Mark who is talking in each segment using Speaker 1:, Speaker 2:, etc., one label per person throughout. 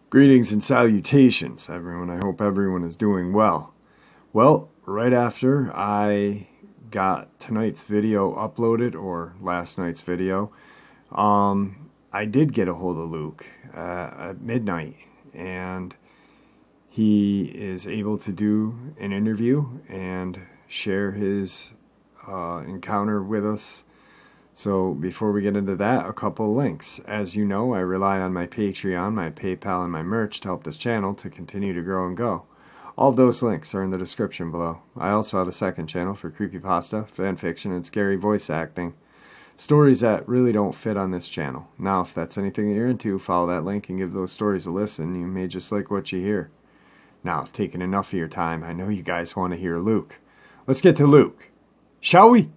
Speaker 1: Greetings and salutations, everyone. I hope everyone is doing well. Well, right after I got tonight's video uploaded, or last night's video, I did get a hold of Luke at midnight, and he is able to do an interview and share his encounter with us. So before we get into that, a couple links. As you know, I rely on my Patreon, my PayPal, and my merch to help this channel to continue to grow and go. All of those links are in the description below. I also have a second channel for creepypasta, fanfiction, and scary voice acting. Stories that really don't fit on this channel. Now, if that's anything that you're into, follow that link and give those stories a listen. You may just like what you hear. Now, I've taken enough of your time. I know you guys want to hear Luke. Let's get to Luke. Shall we?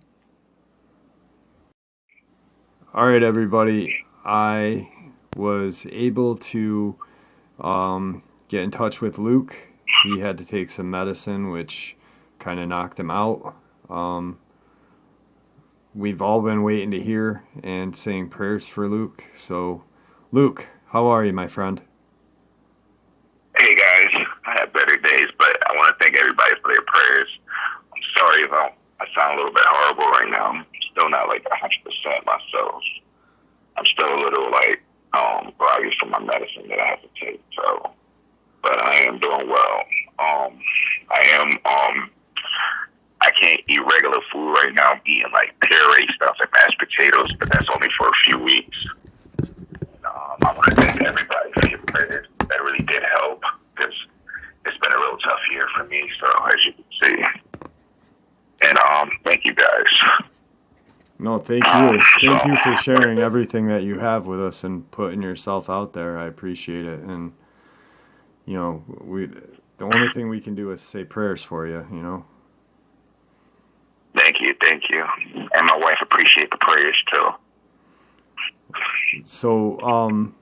Speaker 1: Alright, everybody. I was able to get in touch with Luke. He had to take some medicine, which kind of knocked him out. We've all been waiting to hear and saying prayers for Luke. So, Luke, how are you, my friend?
Speaker 2: Hey, guys. I have better days, but I want to thank everybody for their prayers. I'm sorry if I sound a little bit horrible right now. I'm still not like 100% myself. I'm still a little groggy from my medicine that I have to take. So, but I am doing well. I can't eat regular food right now. I'm eating like puree stuff and mashed potatoes, but that's only for a few weeks. I want to thank everybody for your prayers. That really did help because it's been a real tough year for me. So as you can see, and thank you guys.
Speaker 1: No, thank you. Thank you for sharing everything that you have with us and putting yourself out there. I appreciate it. And, you know, the only thing we can do is say prayers for you, you know.
Speaker 2: Thank you. And my wife appreciate the prayers, too.
Speaker 1: So,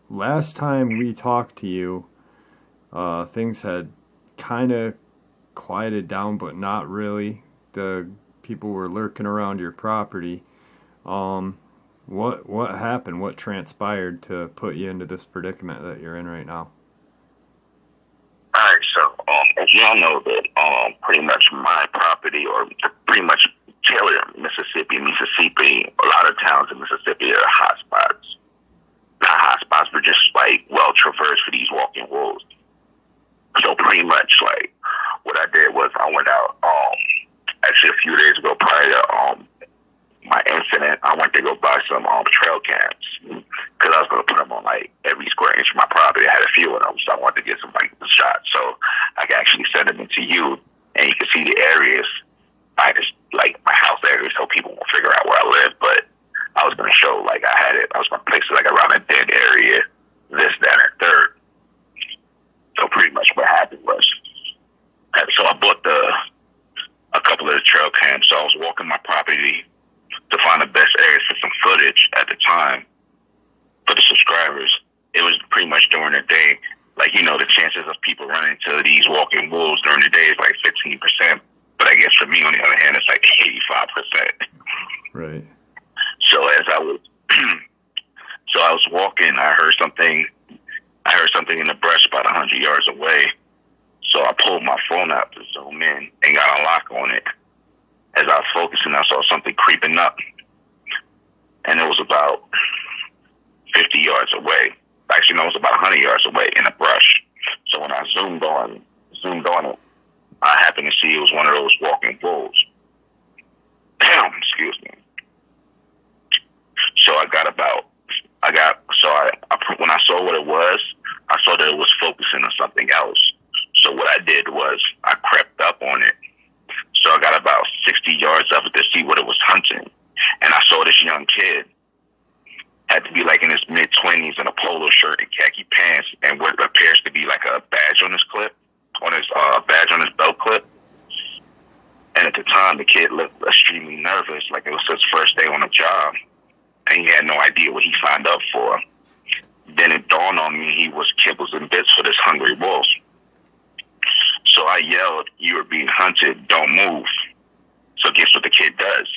Speaker 1: last time we talked to you, things had kind of quieted down, but not really. The people were lurking around your property. What happened? What transpired to put you into this predicament that you're in right now?
Speaker 2: Alright, so as y'all know that pretty much my property, or pretty much Taylor, Mississippi, a lot of towns in Mississippi are hot spots. Not hot spots, but just like well traversed for these walking wolves. So pretty much like what I did was I went out actually a few days ago prior to my incident. I went to go buy some trail cams because I was going to put them on like every square inch of my property. I had a few of them, so I wanted to get some shots. So I can actually send them into you, and you can see the areas. I just like my house area, so people will figure out where I live. But I was going to show like I was going to place it like around a dead area, this, that, and third. So pretty much what happened was, so I bought a couple of the trail cams. So I was walking my property to find the best areas for some footage at the time for the subscribers. It was pretty much during the day. Like, you know, the chances of people running into these walking wolves during the day is like 15%. But I guess for me, on the other hand, it's like 85%.
Speaker 1: Right.
Speaker 2: So as I was walking, I heard something in the brush about 100 yards away. So I pulled my phone out to zoom in and got a lock on it. As I was focusing, I saw something creeping up. And it was about 50 yards away. Actually, no, it was about 100 yards away in the brush. So when I zoomed on it, I happened to see it was one of those walking wolves. Excuse me. So when I saw what it was, I saw that it was focusing on something else. So what I did was I crept up on it. So I got about 60 yards of it to see what it was hunting. And I saw this young kid, had to be like in his mid-20s in a polo shirt and khaki pants and what appears to be like a badge on his belt clip. And at the time, the kid looked extremely nervous, like it was his first day on the job. And he had no idea what he signed up for. Then it dawned on me he was kibbles and bits for this hungry wolf. So I yelled, "You are being hunted, don't move." So guess what the kid does?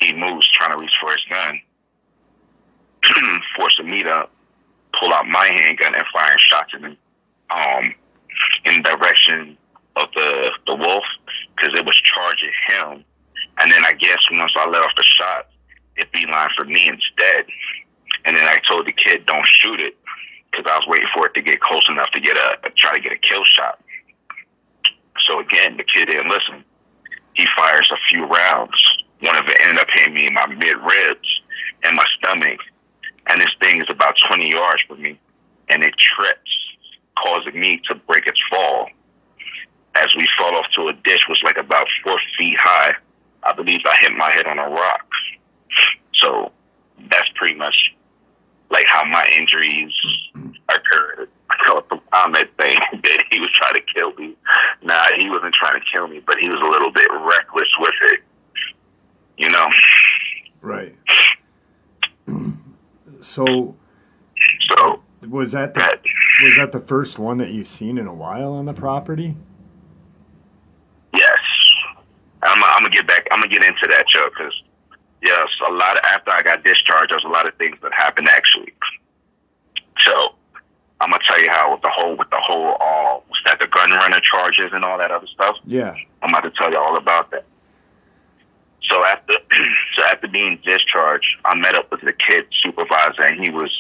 Speaker 2: He moves, trying to reach for his gun, forcing me to pull out my handgun and firing shots in the direction of the wolf, because it was charging him. And then I guess once I let off the shot, it beeline for me instead. And then I told the kid, don't shoot it, because I was waiting for it to get close enough to try to get a kill shot. So again, the kid didn't listen. He fires a few rounds. One of it ended up hitting me in my mid-ribs and my stomach. And this thing is about 20 yards from me. And it trips, causing me to break its fall. As we fall off to a ditch, was like about 4 feet high. I believe I hit my head on a rock. So that's pretty much like how my injuries occurred. From Ahmed saying that he was trying to kill me. Nah, he wasn't trying to kill me, but he was a little bit reckless with it. You know?
Speaker 1: Right. So was that the first one that you've seen in a while on the property?
Speaker 2: Yes. I'm gonna get back. I'm gonna get into that, Joe, because yes, after I got discharged, there was a lot of things that happened actually. So I'm gonna tell you how with the whole what's that, the gun runner charges and all that other stuff.
Speaker 1: Yeah. I'm
Speaker 2: about to tell you all about that. So after being discharged, I met up with the kid supervisor, and he was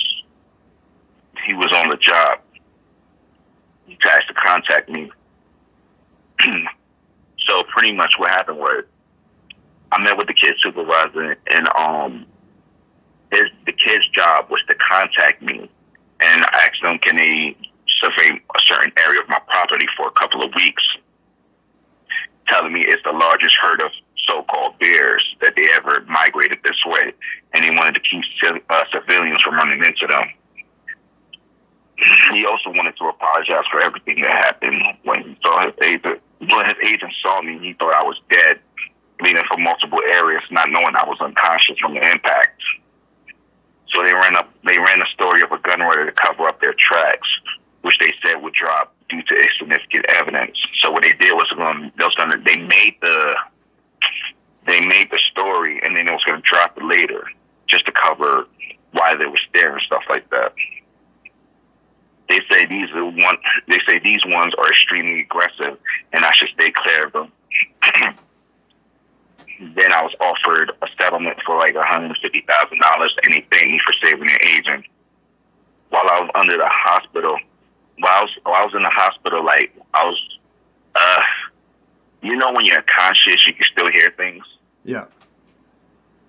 Speaker 2: on the job. He asked to contact me. So pretty much what happened was, I met with the kid supervisor, and the kid's job was to contact me and ask them, can they survey a certain area of my property for a couple of weeks, telling me it's the largest herd of so-called bears that they ever migrated this way, and they wanted to keep civilians from running into them. He also wanted to apologize for everything that happened when he saw his agent. When his agent saw me, he thought I was dead, bleeding from multiple areas, not knowing I was unconscious from the impact. So they ran a story of a gun runner to cover up their tracks, which they said would drop due to insignificant evidence. So what they did was they made the story, and then it was going to drop it later, just to cover why they were there and stuff like that. They say these ones are extremely aggressive, and I should stay clear of them. Then I was offered a settlement for like $150,000, and they thanked me for saving an agent. While I was under the hospital, while I was in the hospital, like I was, you know, when you're unconscious, you can still hear things.
Speaker 1: Yeah.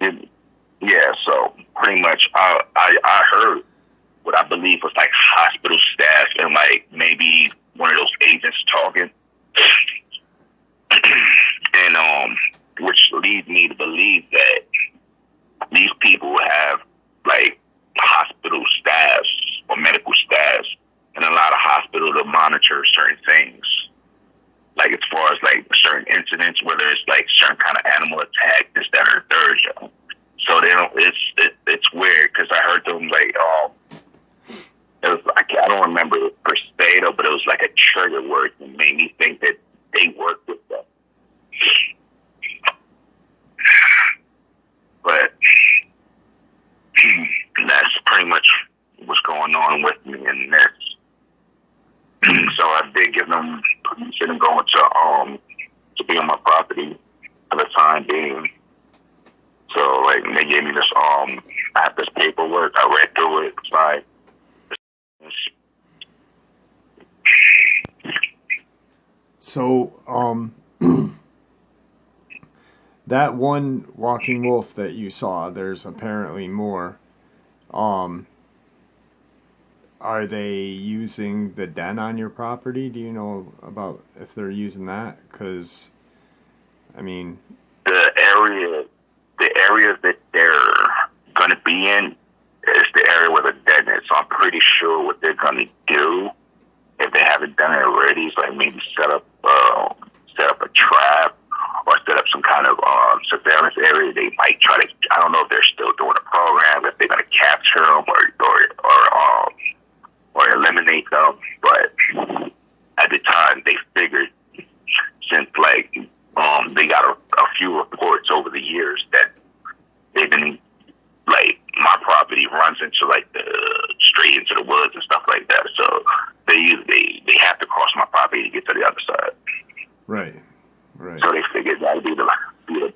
Speaker 2: Yeah. So pretty much, I heard what I believe was like hospital staff and like maybe one of those agents talking, and which leads me to believe that these people have like hospital staffs or medical staffs and a lot of hospital to monitor certain things, like as far as like certain incidents, whether it's like certain kind of animal attack, this, that, or third. So they don't. It's weird because I heard them like it was like, I don't remember it per se though, but it was like a trigger word that made me think that they worked with them. But that's pretty much what's going on with me in this. So I did give them permission to go to be on my property for the time being. So like they gave me this I have this paperwork. I read through it. It's like
Speaker 1: so that one walking wolf that you saw, there's apparently more. Are they using the den on your property? Do you know about if they're using that? Because, I mean,
Speaker 2: the area that they're going to be in is the area where the den is. So I'm pretty sure what they're going to do, if they haven't done it already, is like maybe set up a trap or set up some kind of surveillance area. They might try to. I don't know if they're still doing a program, if they're going to capture them or eliminate them. But at the time, they figured since like they got a few
Speaker 1: Right. Right.
Speaker 2: So they figured that would be the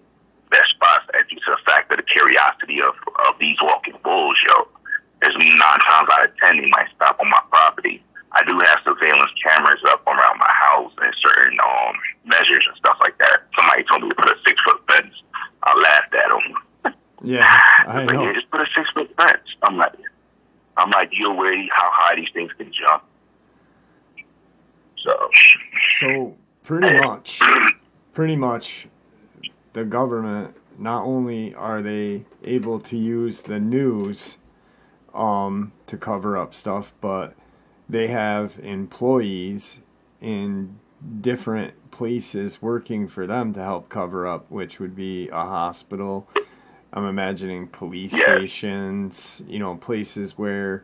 Speaker 2: best spots, and due to the fact of the curiosity of these walking bulls, yo, there's 9 times out of 10 they might stop on my property. I do have surveillance cameras up around my house and certain measures and stuff like that. Somebody told me to put a 6-foot fence. I laughed at them.
Speaker 1: Yeah, I know.
Speaker 2: Yeah, just put a 6-foot fence. I'm like, you aware how high these things can jump?
Speaker 1: So pretty much, the government, not only are they able to use the news to cover up stuff, but they have employees in different places working for them to help cover up, which would be a hospital. I'm imagining police stations, places where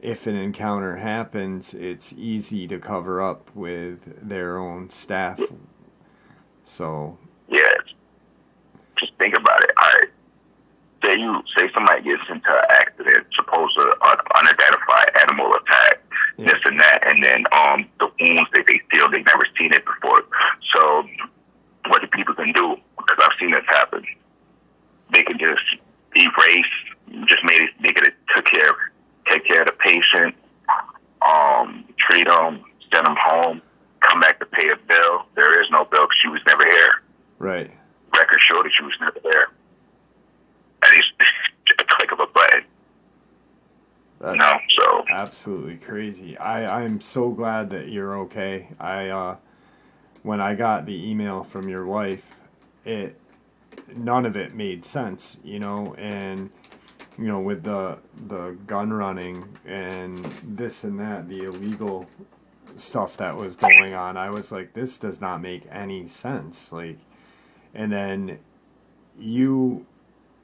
Speaker 1: if an encounter happens, it's easy to cover up with their own staff. So
Speaker 2: yeah, just think about it. Say somebody gets into an accident, supposed to unidentified animal attack, this and that, and then the wounds that they feel they've never seen it before. So what the people can do, because I've seen this happen, they can just erase, just they could take care of the patient, treat them, send them home, come back to pay a bill. There is no bill because she was never here.
Speaker 1: Right.
Speaker 2: Record showed that she was never there. And it's a click of a button.
Speaker 1: That's
Speaker 2: so
Speaker 1: absolutely crazy. I'm so glad that you're okay. When I got the email from your wife, none of it made sense, and with the gun running and this and that, the illegal stuff that was going on, I was like, this does not make any sense. And then you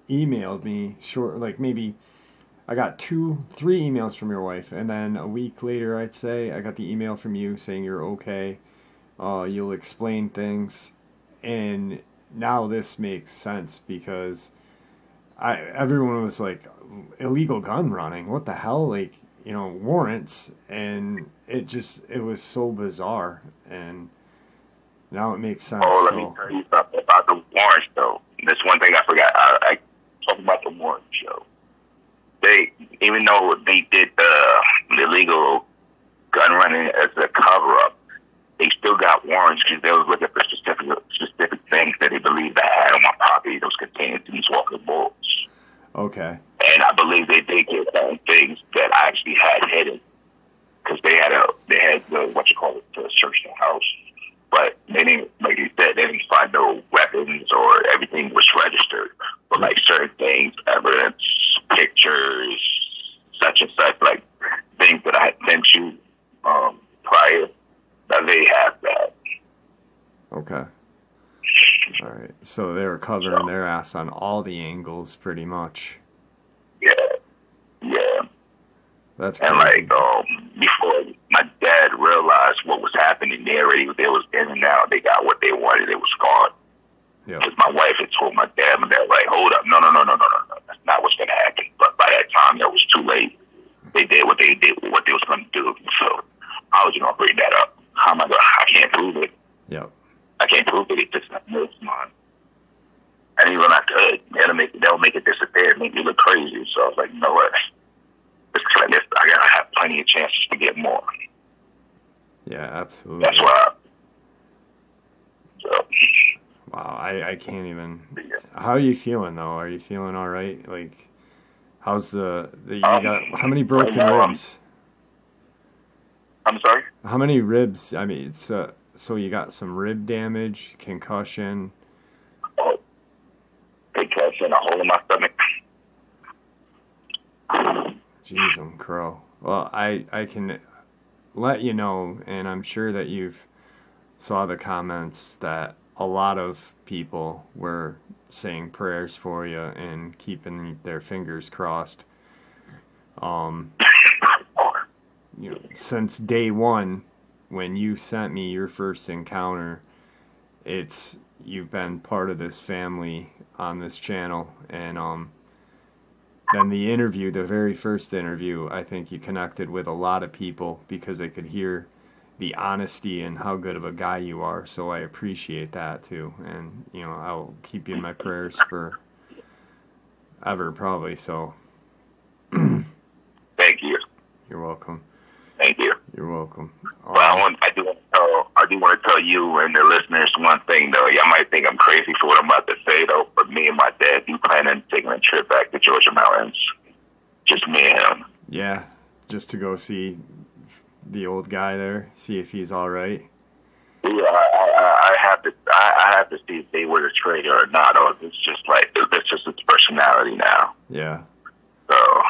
Speaker 1: emailed me maybe I got 2-3 emails from your wife, and then a week later, I'd say, I got the email from you saying you're okay, you'll explain things, and now this makes sense because everyone was like, illegal gun running, what the hell, warrants, and it was so bizarre, and now it makes sense.
Speaker 2: Let me tell you something about the warrants, though. That's one thing I forgot. I talked about the warrant show. Even though they did the illegal gun running as a cover-up, they still got warrants because they was looking for specific things that they believed I had on my property that was contained in these walking bulls.
Speaker 1: Okay.
Speaker 2: And I believe they did get certain things that I actually had hidden because they had to search the house. But they didn't, like you said, they didn't find no weapons or everything was registered. But like certain things, evidence, pictures, such and such, like things that I had sent you prior, that they have that.
Speaker 1: Okay. All right. So they were covering their ass on all the angles, pretty much.
Speaker 2: Yeah.
Speaker 1: That's
Speaker 2: and
Speaker 1: crazy.
Speaker 2: Before my dad realized what was happening, they was in and out. They got what they wanted. It was gone.
Speaker 1: Yeah.
Speaker 2: Because my wife had told my dad, like, hold up, no, that's not what's gonna happen. But by that time, it was too late. They did what they was gonna do. So how was you gonna bring that up? How am I gonna? I can't prove it.
Speaker 1: Yep.
Speaker 2: I can't prove it. It's just not no, mine. And even I could, they'll make it disappear, make me look crazy. So I was like, you know what? I gotta have plenty of chances to get more.
Speaker 1: Yeah, absolutely.
Speaker 2: That's why. So.
Speaker 1: Wow, I can't even. How are you feeling though? Are you feeling all right? How's you got? How many broken ribs?
Speaker 2: I'm sorry.
Speaker 1: How many ribs? I mean, so you got some rib damage, concussion.
Speaker 2: Oh, concussion, a hole in my stomach.
Speaker 1: Jeez, crow. Well, I can let you know, and I'm sure that you've saw the comments that a lot of people were saying prayers for you and keeping their fingers crossed. Since day one, when you sent me your first encounter, you've been part of this family on this channel, and then the very first interview, I think you connected with a lot of people because they could hear the honesty and how good of a guy you are. So I appreciate that too. And, you know, I'll keep you in my prayers for ever, probably. So
Speaker 2: Thank you.
Speaker 1: you're welcome.
Speaker 2: Thank you.
Speaker 1: You're welcome.
Speaker 2: But I do want to tell you and the listeners one thing though. Y'all might think I'm crazy for what I'm about to say though, but me and my dad do plan on taking a trip back to Georgia Mountains. Just me and him.
Speaker 1: Yeah, just to go see the old guy there, see if he's all right.
Speaker 2: Yeah, I have to see if they were a traitor or not, or it's just his personality now.
Speaker 1: Yeah.
Speaker 2: So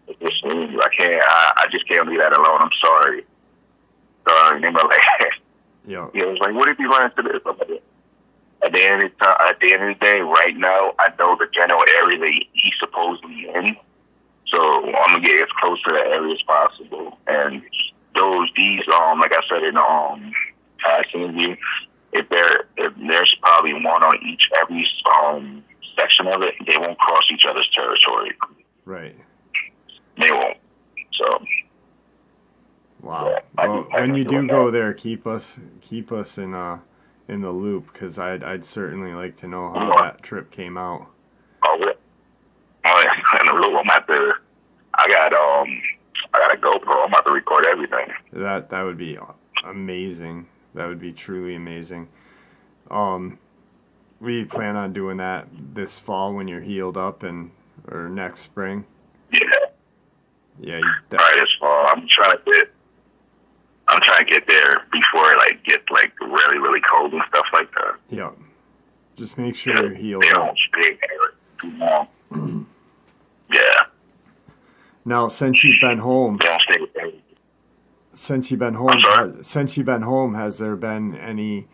Speaker 2: it's just I just can't leave that alone. I'm sorry. So they were like,
Speaker 1: Yeah.
Speaker 2: he was like, what if you run into this? At the end of the day, right now, I know the general area that he's supposedly in. So I'm gonna get as close to that area as possible. And these like I said in the past interview, if there's probably one on every section of it, they won't cross each other's territory.
Speaker 1: Right.
Speaker 2: They won't. So.
Speaker 1: Wow.
Speaker 2: Yeah,
Speaker 1: well, when you do go there, keep us in the loop, because I'd certainly like to know how that trip came out.
Speaker 2: Oh, in the loop, I got a GoPro. I'm about to record everything.
Speaker 1: That would be amazing. That would be truly amazing. We plan on doing that this fall when you're healed up, or next spring.
Speaker 2: Yeah.
Speaker 1: Yeah.
Speaker 2: Right this fall. I'm trying to get there before it gets really, really cold and stuff like that.
Speaker 1: Yeah. Just make sure you're healed
Speaker 2: they
Speaker 1: up.
Speaker 2: Don't stay there too long. Yeah.
Speaker 1: Now, since you've been home,
Speaker 2: They don't stay there.
Speaker 1: since you've been home, has there been any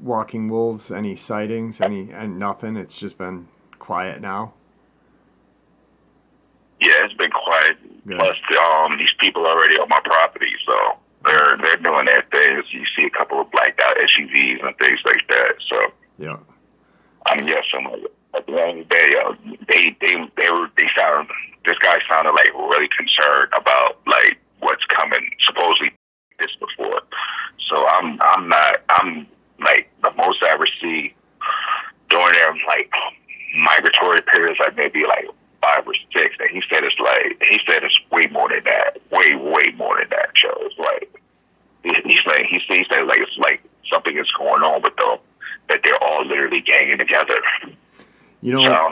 Speaker 1: walking wolves, any sightings, and nothing? It's just been quiet now.
Speaker 2: Yeah, it's been quiet.
Speaker 1: Good.
Speaker 2: Plus, these people are already on my property, so they're doing their things. You see a couple of blacked out SUVs and things like that. So
Speaker 1: Yeah.
Speaker 2: Yes, at the end of the day, they sound. This guy sounded really concerned about what's coming. Supposedly this before, so I'm the most I ever see during their migratory periods, maybe 5 or 6, and he said it's way more than that, way more than that. Joe, it's he said it's something is going on with them, that they're all literally ganging together.
Speaker 1: You know,
Speaker 2: so I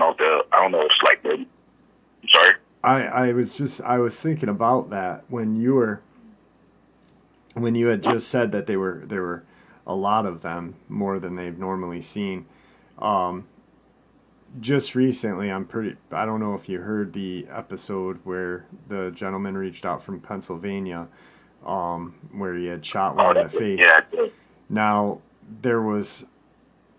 Speaker 2: don't know. It's I'm sorry.
Speaker 1: I was thinking about that when you had just said that there were a lot of them, more than they've normally seen. Just recently, I don't know if you heard the episode where the gentleman reached out from Pennsylvania, where he had shot one in the face.
Speaker 2: Yeah, I did.
Speaker 1: Now,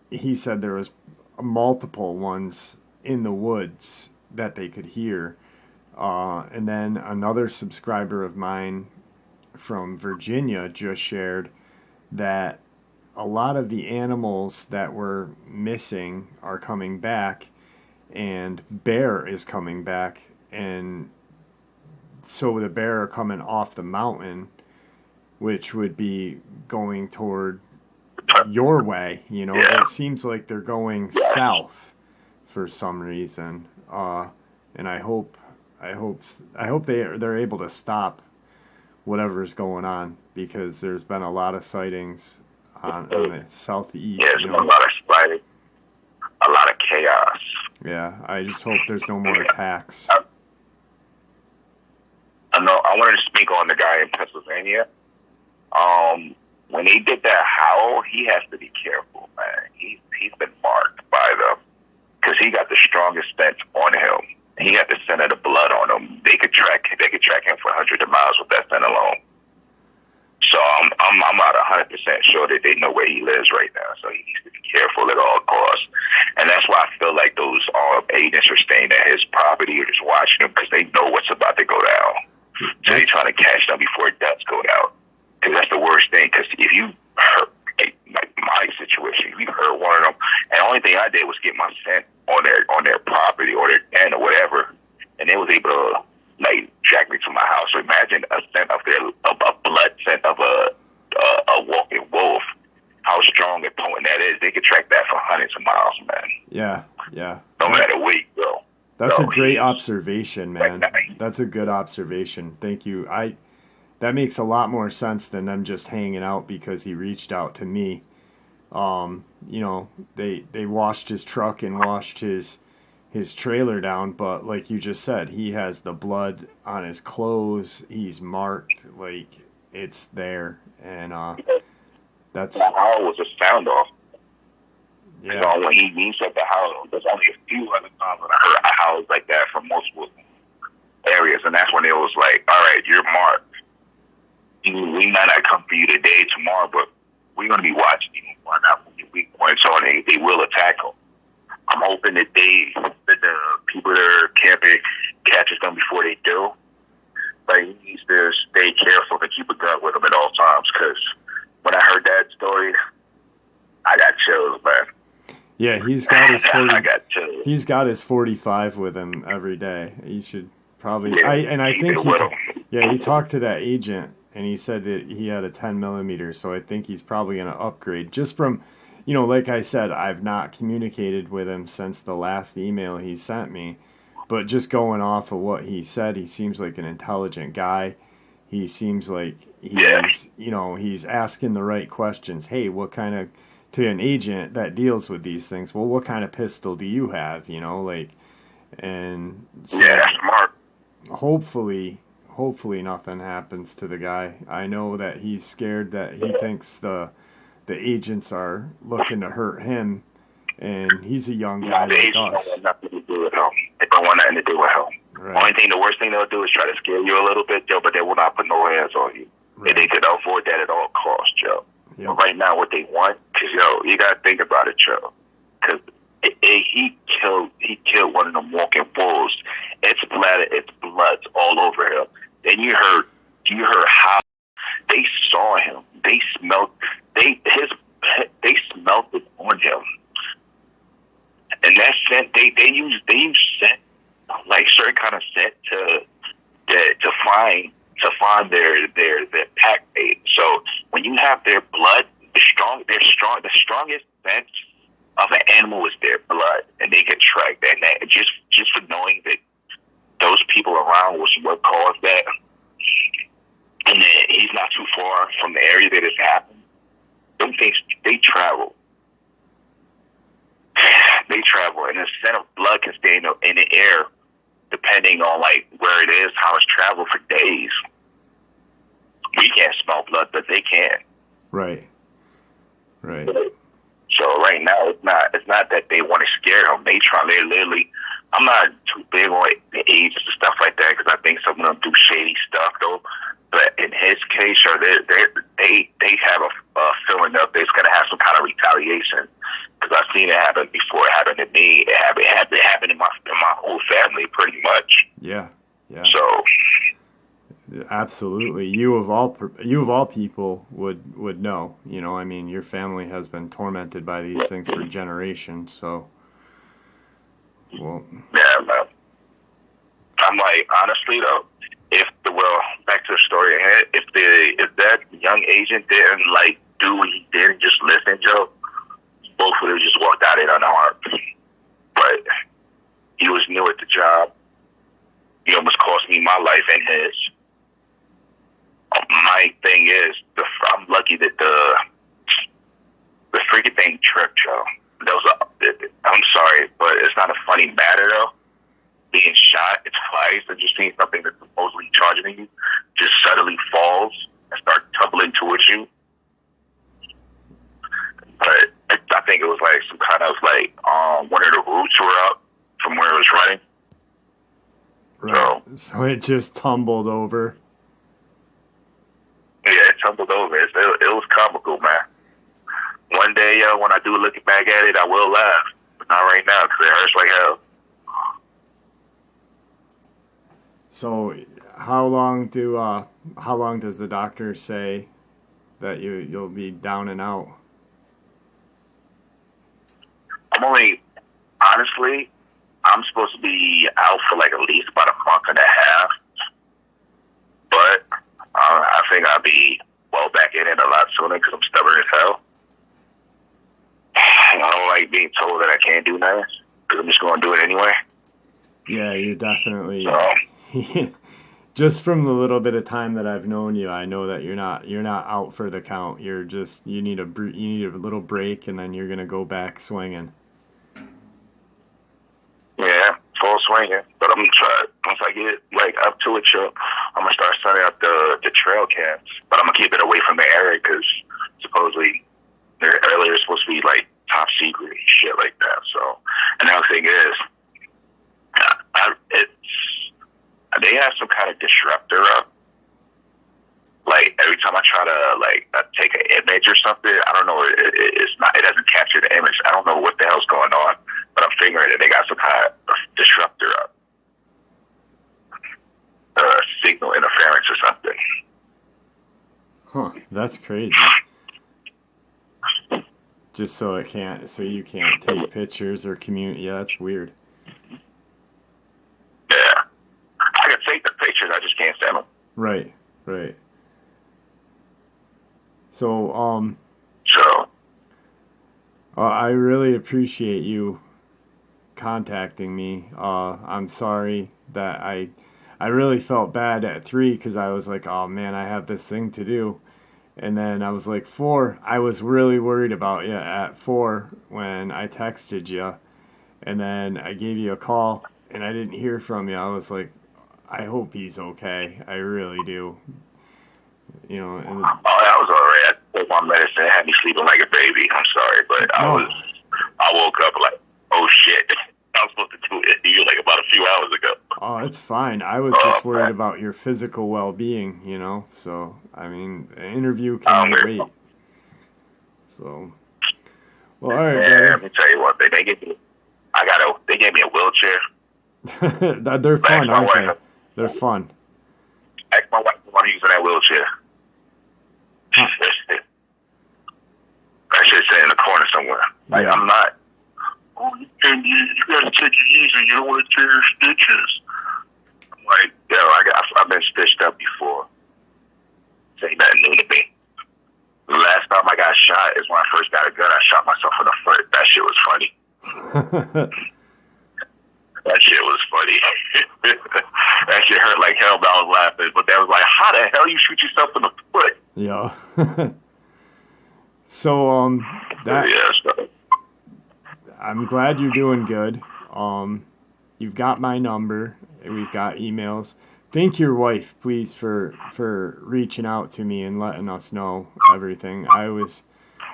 Speaker 1: he said there was multiple ones in the woods that they could hear. And then another subscriber of mine from Virginia just shared that a lot of the animals that were missing are coming back, and bear is coming back, and so the bear are coming off the mountain, which would be going toward your way.
Speaker 2: Yeah.
Speaker 1: It seems like they're going south for some reason, and I hope they're able to stop whatever's going on, because there's been a lot of sightings on the southeast.
Speaker 2: Yeah, there's been a lot of fighting, a lot of chaos.
Speaker 1: Yeah, I just hope there's no more attacks.
Speaker 2: I know. I wanted to speak on the guy in Pennsylvania. When he did that howl, he has to be careful, man. He's been marked by them, because he got the strongest scent on him. He got the scent of the blood on him. They could track him for hundreds of miles with that scent alone. So I'm about 100% sure that they know where he lives right now. So he needs to be careful at all costs. And that's why I feel like those agents are staying at his property or just watching him, because they know what's about to go down. So they're trying to catch them before it does go down. Because that's the worst thing. Because if you hurt, like my situation, if you hurt one of them, and the only thing I did was get my scent on their property or their den or whatever, and they was able to track me to my house. So imagine a scent of theirs and that is, they could track that for hundreds of miles, man.
Speaker 1: Yeah, yeah.
Speaker 2: No matter where you go.
Speaker 1: That's a great observation, man. That's a good observation. Thank you. That makes a lot more sense than them just hanging out because he reached out to me. You know, they washed his truck and washed his trailer down, but like you just said, he has the blood on his clothes. He's marked, like it's there, and that's.
Speaker 2: How was a sound off?
Speaker 1: Yeah.
Speaker 2: So when he said the howl, there's only a few other times when I heard a howl like that from multiple areas, and that's when it was like, all right, you're marked. We might not come for you today, tomorrow, but we're going to be watching you and find out when it's on. They will attack them. I'm hoping that the people that are camping catches them before they do. But he needs to stay careful and keep a gun with him at all times. Because when I heard that story, I got chills, man.
Speaker 1: Yeah, he's got his 40,
Speaker 2: I got chills.
Speaker 1: He's got his 45 with him every day. He should probably.
Speaker 2: Yeah,
Speaker 1: I think he talked to that agent. And he said that he had a 10 millimeter, so I think he's probably going to upgrade. Just from, you know, like I said, I've not communicated with him since the last email he sent me. But just going off of what he said, he seems like an intelligent guy. He seems like he's, you know, he's asking the right questions. Hey, what kind of, to an agent that deals with these things, well, what kind of pistol do you have, you know, like, and so
Speaker 2: yeah, that's smart.
Speaker 1: Hopefully nothing happens to the guy. I know that he's scared that he thinks the agents are looking to hurt him, and he's a young guy like us.
Speaker 2: Don't want nothing to do with him. They don't want nothing to do with him.
Speaker 1: Right.
Speaker 2: The worst thing they'll do is try to scare you a little bit, Joe, but they will not put no hands on you.
Speaker 1: Right.
Speaker 2: And they could avoid that at all costs, Joe.
Speaker 1: Yep.
Speaker 2: But right now, what they want, because, you got to think about it, Joe. Because he killed one of them walking wolves. It's blood all over him. And you heard how they saw him. They smelled it on him. And that scent, they use scent, like certain kind of scent to find their pack mate. So when you have their blood, the strongest scent of an animal is their blood, and they can track that. And just for knowing that those people around was what caused that, and then he's not too far from the area that it's happened. Them things, they travel. They travel, and the scent of blood can stay in the air, depending on like where it is, how it's traveled for days. We can't smell blood, but they can.
Speaker 1: Right.
Speaker 2: So right now, it's not that they want to scare him. They're literally. I'm not too big on the ages and stuff like that because I think some of them do shady stuff though. But in his case, they have a feeling that there's going to have some kind of retaliation because I've seen it happen before. It happened to me. It happened in my whole family, pretty much.
Speaker 1: Yeah.
Speaker 2: So.
Speaker 1: Absolutely. You of all people would know. You know, I mean, your family has been tormented by these things for generations. So. Well.
Speaker 2: Yeah, man. I'm like, honestly though, back to the story ahead, if that young agent didn't like do what he did and just listen, Joe, both of them just walked out of it unharmed. But he was new at the job. He almost cost me my life and his. My thing is, I'm lucky that the freaking thing tripped, Joe. I'm sorry, but it's not a funny matter though. Being shot, it's twice, and just seeing something that's supposedly charging you just suddenly falls and start tumbling towards you. But I think it was like some kind of like one of the roots were up from where it was running.
Speaker 1: Right. So it just tumbled over.
Speaker 2: Yeah, it tumbled over. It was comical, man. One day, when I do look back at it, I will laugh, but not right now because it hurts like hell.
Speaker 1: So, how long does the doctor say that you'll be down and out?
Speaker 2: Honestly, I'm supposed to be out for like at least about a month and a half, but I think I'll be well back in it a lot sooner because I'm stubborn as hell. like being told that I can't do nothing because I'm just going to do it anyway.
Speaker 1: Yeah, you're definitely.
Speaker 2: So,
Speaker 1: just from the little bit of time that I've known you, I know that you're not out for the count. You're just you need a little break, and then you're gonna go back swinging.
Speaker 2: yeah, full swinging. But I'm gonna try once I get like up to it. I'm gonna start sending out the trail cams, but I'm gonna keep it away from the area because supposedly they're earlier supposed to be like top secret and shit like that. So another thing is, they have some kind of disruptor up. Like every time I try to take an image or something, I don't know. It doesn't capture the image. I don't know what the hell's going on, but I'm figuring that they got some kind of disruptor up, signal interference or something.
Speaker 1: Huh? That's crazy. Just so you can't take pictures or communicate. Yeah, that's weird.
Speaker 2: Yeah, I can take the pictures. I just can't send them.
Speaker 1: Right. So, I really appreciate you contacting me. I'm sorry that I really felt bad at 3 because I was like, oh man, I have this thing to do. And then I was like, 4, I was really worried about you at 4 when I texted you. And then I gave you a call and I didn't hear from you. I was like, I hope he's okay. I really do. You know. And
Speaker 2: that was alright. I took my medicine. It had me sleeping like a baby. I'm sorry, but I woke up like, oh shit. I was supposed to do it to you like about a few hours ago.
Speaker 1: Oh, it's fine. I was just worried about your physical well-being, you know. So, I mean, an interview can wait. So, well, all right, brother.
Speaker 2: Let me tell you one thing. They gave me a wheelchair.
Speaker 1: They're fun, aren't they? They're fun.
Speaker 2: Ask my wife if I want to use that wheelchair. Huh. That shit's in the corner somewhere. Like, yeah. I'm not. Oh, you gotta take it easy. You don't want to tear your stitches. I'm like, I've been stitched up before. This ain't nothing new to me. The last time I got shot is when I first got a gun. I shot myself in the foot. That shit was funny. That shit was funny. That shit hurt like hell, but I was laughing. But they was like, how the hell you shoot yourself in the foot?
Speaker 1: Yeah. So, I'm glad you're doing good. You've got my number. We've got emails. Thank your wife, please, for reaching out to me and letting us know everything.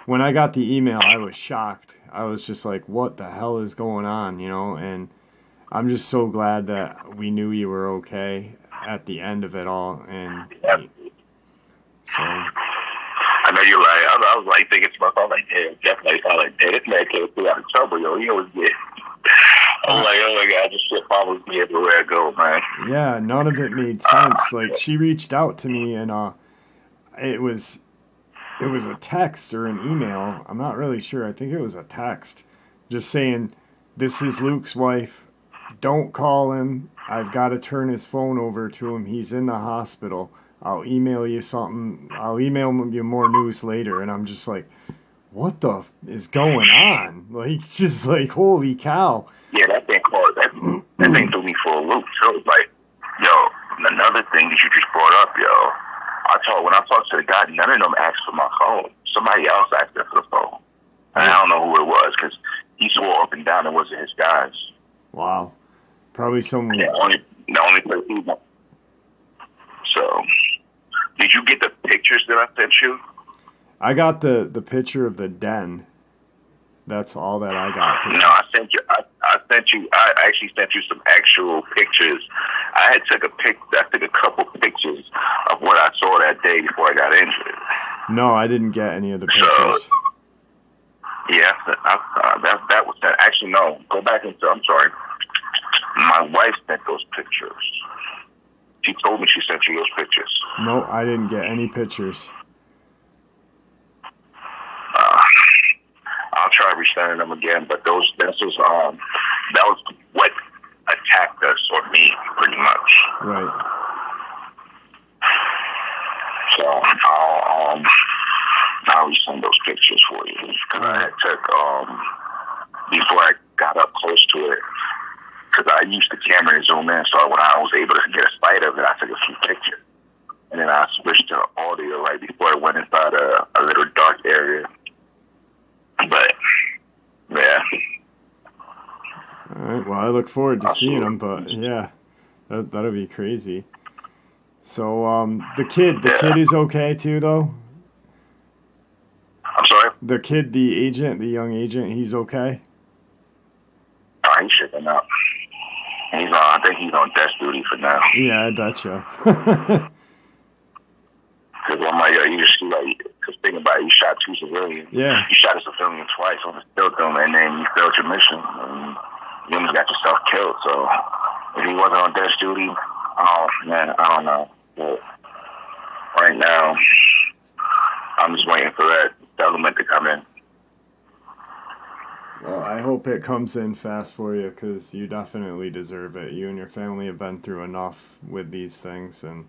Speaker 1: When I got the email, I was shocked. I was just like, what the hell is going on, you know? And I'm just so glad that we knew you were okay at the end of it all. And so
Speaker 2: I know you're right. I was like thinking to myself, I was like, damn, definitely. I was like, damn, this man came through out of trouble, yo. He always get. I was like, oh my God, this shit follows me everywhere I go, man.
Speaker 1: Yeah, none of it made sense. Like, she reached out to me, and it was a text or an email. I'm not really sure. I think it was a text, just saying, "This is Luke's wife. Don't call him. I've got to turn his phone over to him. He's in the hospital. I'll email you something. I'll email you more news later." And I'm just like, what the is going on? Like, just like, holy cow.
Speaker 2: Yeah, that thing threw me for a loop. So it was like, yo, another thing that you just brought up, yo. When I talked to the guy, none of them asked for my phone. Somebody else asked for the phone. And I don't know who it was because he swore up and down it wasn't his guys.
Speaker 1: Wow. Probably someone.
Speaker 2: The only place he went. So, did you get the pictures that I sent you?
Speaker 1: I got the picture of the den. That's all that I got today.
Speaker 2: No, I sent you. I actually sent you some actual pictures. I took a couple pictures of what I saw that day before I got injured.
Speaker 1: No, I didn't get any of the pictures.
Speaker 2: So, yeah, that was sent. Actually, no. Go back into. I'm sorry. My wife sent those pictures. She told me she sent you those pictures.
Speaker 1: No, I didn't get any pictures.
Speaker 2: I'll try resending them again, but that was what attacked us or me, pretty much.
Speaker 1: Right.
Speaker 2: So I'll resend those pictures for you because I took before I got up close to it, because I used the camera to zoom in, so when I was able to get a sight of it, I took a few pictures. And then I switched to audio right before I went inside a little dark area. But, yeah.
Speaker 1: All right, well, I look forward to seeing them, but yeah, that'll be crazy. So, the kid is okay too, though?
Speaker 2: I'm sorry?
Speaker 1: The kid, the young agent, he's okay?
Speaker 2: Oh, he's shipping out. I think he's on desk duty for now.
Speaker 1: Yeah, I betcha.
Speaker 2: Because I'm like, yo, you just see, like, because think about it, you shot 2 civilians.
Speaker 1: Yeah.
Speaker 2: You shot a civilian twice on the still film, and then you failed your mission. And you almost got yourself killed. So if he wasn't on desk duty, oh, man, I don't know. But right now, I'm just waiting for that element to come in.
Speaker 1: Well, I hope it comes in fast for you, because you definitely deserve it. You and your family have been through enough with these things, and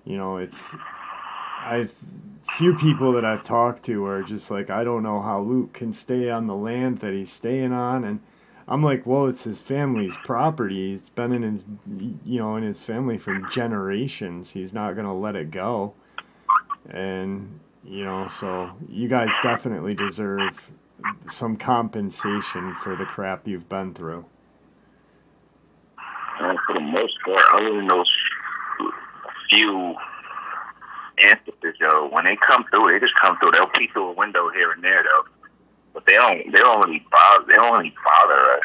Speaker 1: you know, few people that I've talked to are just like, I don't know how Luke can stay on the land that he's staying on, and I'm like, well, it's his family's property. He's been in his family for generations. He's not gonna let it go, and so you guys definitely deserve some compensation for the crap you've been through.
Speaker 2: For the most part, other than those few instances, yo, when they come through, they just come through. They'll peek through a window here and there, though, but they don't really bother. They don't really bother us.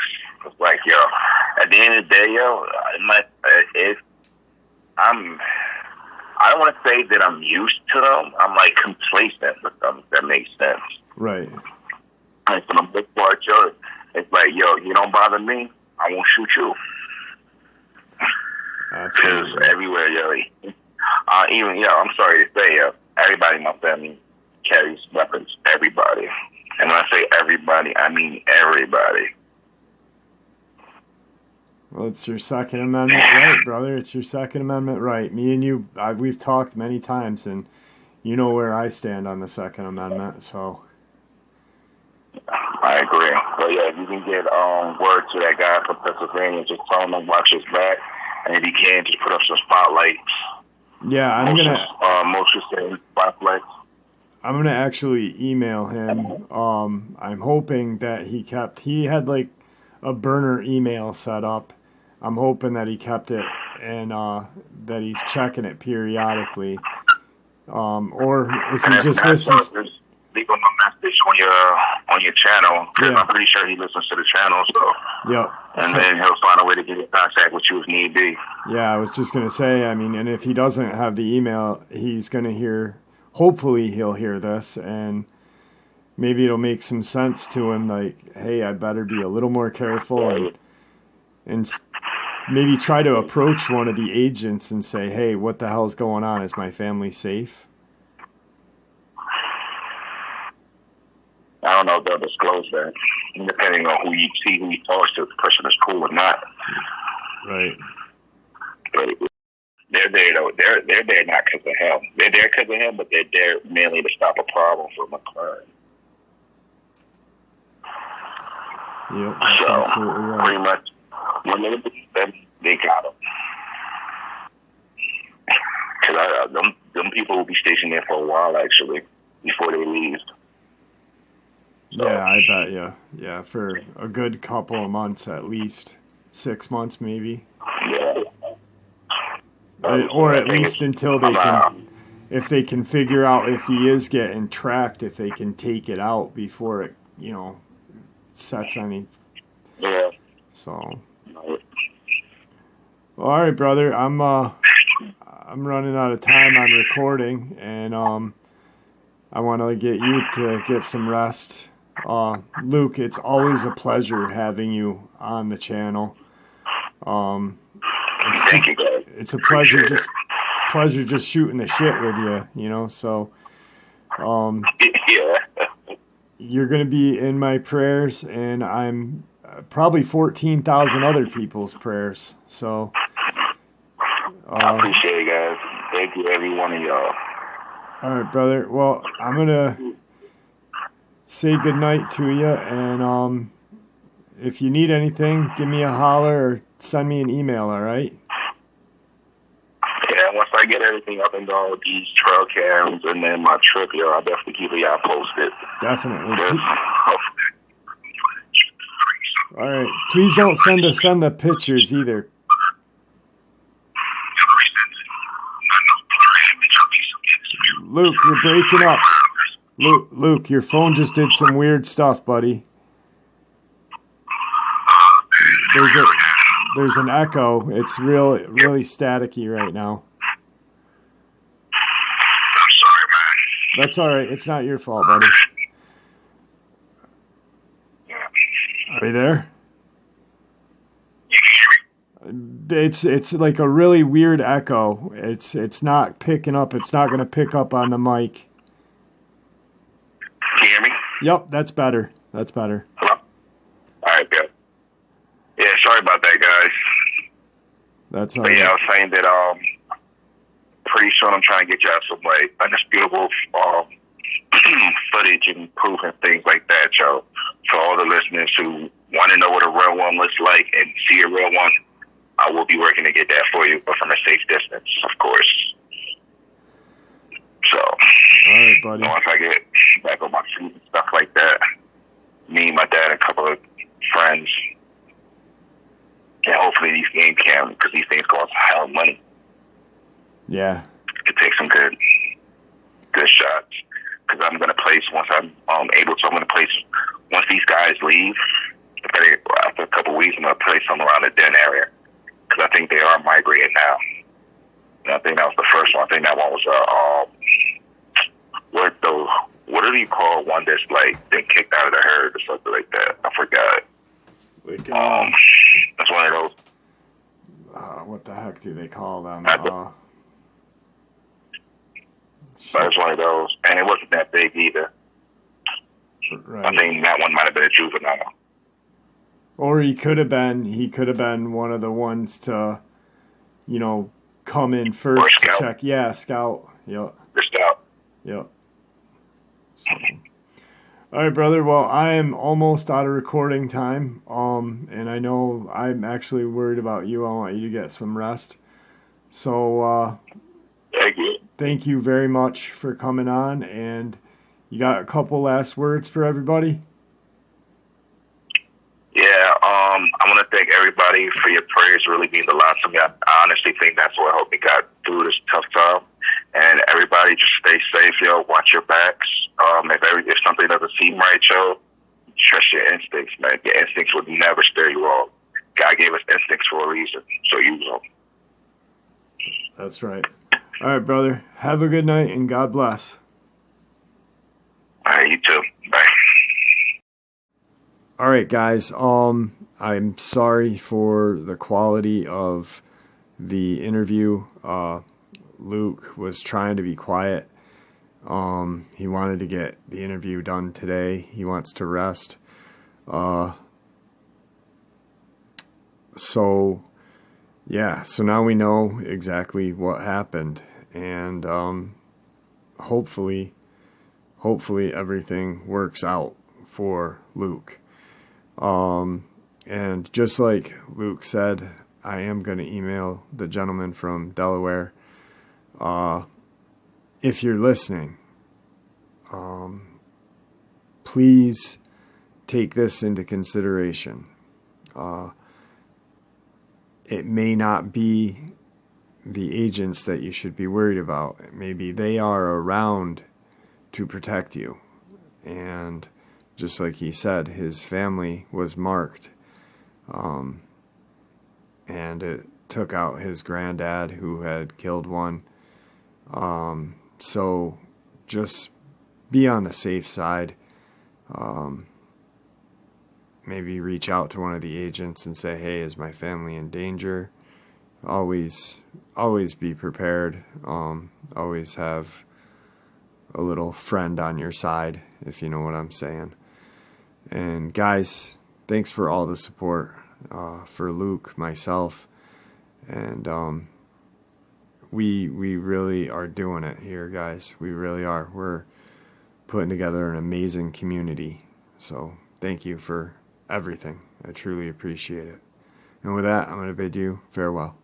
Speaker 2: It's like, yo, at the end of the day, yo, I don't want to say that I'm used to them. I'm like complacent with them, if that makes sense.
Speaker 1: Right.
Speaker 2: And for the most part, yo, it's like, yo, you don't bother me, I won't shoot you. Because everywhere, yo, I'm sorry to say, everybody in my family carries weapons. Everybody. And when I say everybody, I mean everybody.
Speaker 1: Well, it's your Second Amendment right, brother. It's your Second Amendment right. Me and you, we've talked many times, and you know where I stand on the Second Amendment, so.
Speaker 2: I agree. But yeah, if you can get word to that guy from Pennsylvania, just tell him to watch his back, and if he can, just put up some spotlights.
Speaker 1: Yeah, I'm gonna actually email him. I'm hoping that he had like a burner email set up. I'm hoping that he kept it and that he's checking it periodically. Or if he just listens.
Speaker 2: Leave him a message on your channel, because I'm pretty sure he listens to the channel. So
Speaker 1: yeah,
Speaker 2: and then he'll find a way to get in contact with you if need be.
Speaker 1: Yeah, I was just gonna say. I mean, and if he doesn't have the email, he's gonna hear. Hopefully, he'll hear this, and maybe it'll make some sense to him. Like, hey, I better be a little more careful, and maybe try to approach one of the agents and say, hey, what the hell's going on? Is my family safe?
Speaker 2: I don't know if they'll disclose that, depending on who you talk to, if the person is cool or not.
Speaker 1: Right.
Speaker 2: But they're there, though. They're there not because of him. They're there because of him, but they're there mainly to stop a problem from occurring.
Speaker 1: Yep, that's
Speaker 2: so,
Speaker 1: absolutely right.
Speaker 2: Pretty much, when they look at them, they got them. Because them people will be stationed there for a while, actually, before they leave. So,
Speaker 1: yeah, I bet you. Yeah, for a good couple of months at least. 6 months, maybe.
Speaker 2: Yeah.
Speaker 1: Or at least until they can, if they can figure out if he is getting tracked, if they can take it out before it, sets any.
Speaker 2: Yeah.
Speaker 1: So. Well, all right, brother. I'm running out of time on recording, and I want to get you to get some rest. Luke, it's always a pleasure having you on the channel.
Speaker 2: Thank you, guys.
Speaker 1: It's a pleasure just shooting the shit with you, so
Speaker 2: yeah.
Speaker 1: You're going to be in my prayers, and I'm probably 14,000 other people's prayers. So
Speaker 2: I appreciate it, guys. Thank you, every one of y'all.
Speaker 1: All right, brother. Well, I'm going to say goodnight to you, and if you need anything, give me a holler or send me an email, all right?
Speaker 2: Yeah, once I get everything up and going with these trail cams and then my trip, yo, I'll definitely keep y'all posted.
Speaker 1: Definitely.
Speaker 2: Hopefully.
Speaker 1: All right. Please don't send the pictures either. Luke, you're breaking up. Luke, your phone just did some weird stuff, buddy. There's an echo. It's really staticky right now.
Speaker 2: I'm sorry, man.
Speaker 1: That's all right. It's not your fault, buddy. Are you there?
Speaker 2: You can hear me?
Speaker 1: It's like a really weird echo. It's not picking up. It's not going to pick up on the mic.
Speaker 2: Can you hear me?
Speaker 1: Yep, that's better. That's better.
Speaker 2: Hello? All right, good. Yeah, sorry about that, guys.
Speaker 1: That's all
Speaker 2: But
Speaker 1: right.
Speaker 2: yeah, I was saying that pretty soon I'm trying to get y'all some like undisputable footage and proof and things like that, yo. For all the listeners who want to know what a real one looks like and see a real one, I will be working to get that for you, but from a safe distance, of course. So,
Speaker 1: All right, buddy.
Speaker 2: once I get back on my feet and stuff like that, me, my dad, and a couple of friends, and hopefully these game cam, because these things cost hell of money,
Speaker 1: Yeah.
Speaker 2: could take some good shots. Because I'm going to place, once I'm able to, I'm going to place, once these guys leave, after a couple of weeks, I'm going to place them around the den area. Because I think they are migrating now. And I think that was the first one. I think that one was what do you call one that's like been kicked out of the herd or something like that? I forgot. That's one of those.
Speaker 1: What the heck do they call them?
Speaker 2: That's one of those, and it wasn't that big either.
Speaker 1: Right.
Speaker 2: I think that one might have been a juvenile.
Speaker 1: Or he could have been one of the ones to, come in first to check. Yeah, scout. Yep.
Speaker 2: The scout.
Speaker 1: Yep. So. All right, brother. Well, I am almost out of recording time. And I know I'm actually worried about you. I want you to get some rest. So,
Speaker 2: Thank you.
Speaker 1: Thank you very much for coming on. And you got a couple last words for everybody?
Speaker 2: Yeah, I want to thank everybody for your prayers. It really means a lot to me. I honestly think that's what helped me get through this tough time. And everybody just stay safe, yo. Watch your backs. If something doesn't seem right, yo, trust your instincts, man. Your instincts would never steer you wrong. God gave us instincts for a reason, so use them.
Speaker 1: That's right. All right, brother. Have a good night, and God bless.
Speaker 2: All right, you too. Bye.
Speaker 1: All right, guys. I'm sorry for the quality of the interview. Luke was trying to be quiet. He wanted to get the interview done today. He wants to rest. So now we know exactly what happened, and hopefully everything works out for Luke. And just like Luke said, I am going to email the gentleman from Delaware. If you're listening, please take this into consideration. It may not be the agents that you should be worried about. Maybe they are around to protect you. And just like he said, his family was marked. And it took out his granddad who had killed one. So just be on the safe side. Maybe reach out to one of the agents and say, hey, is my family in danger? Always be prepared. Always have a little friend on your side, if you know what I'm saying. And guys, thanks for all the support for Luke, myself, and we really are doing it here, guys. We really are. We're putting together an amazing community. So thank you for everything. I truly appreciate it. And with that, I'm going to bid you farewell.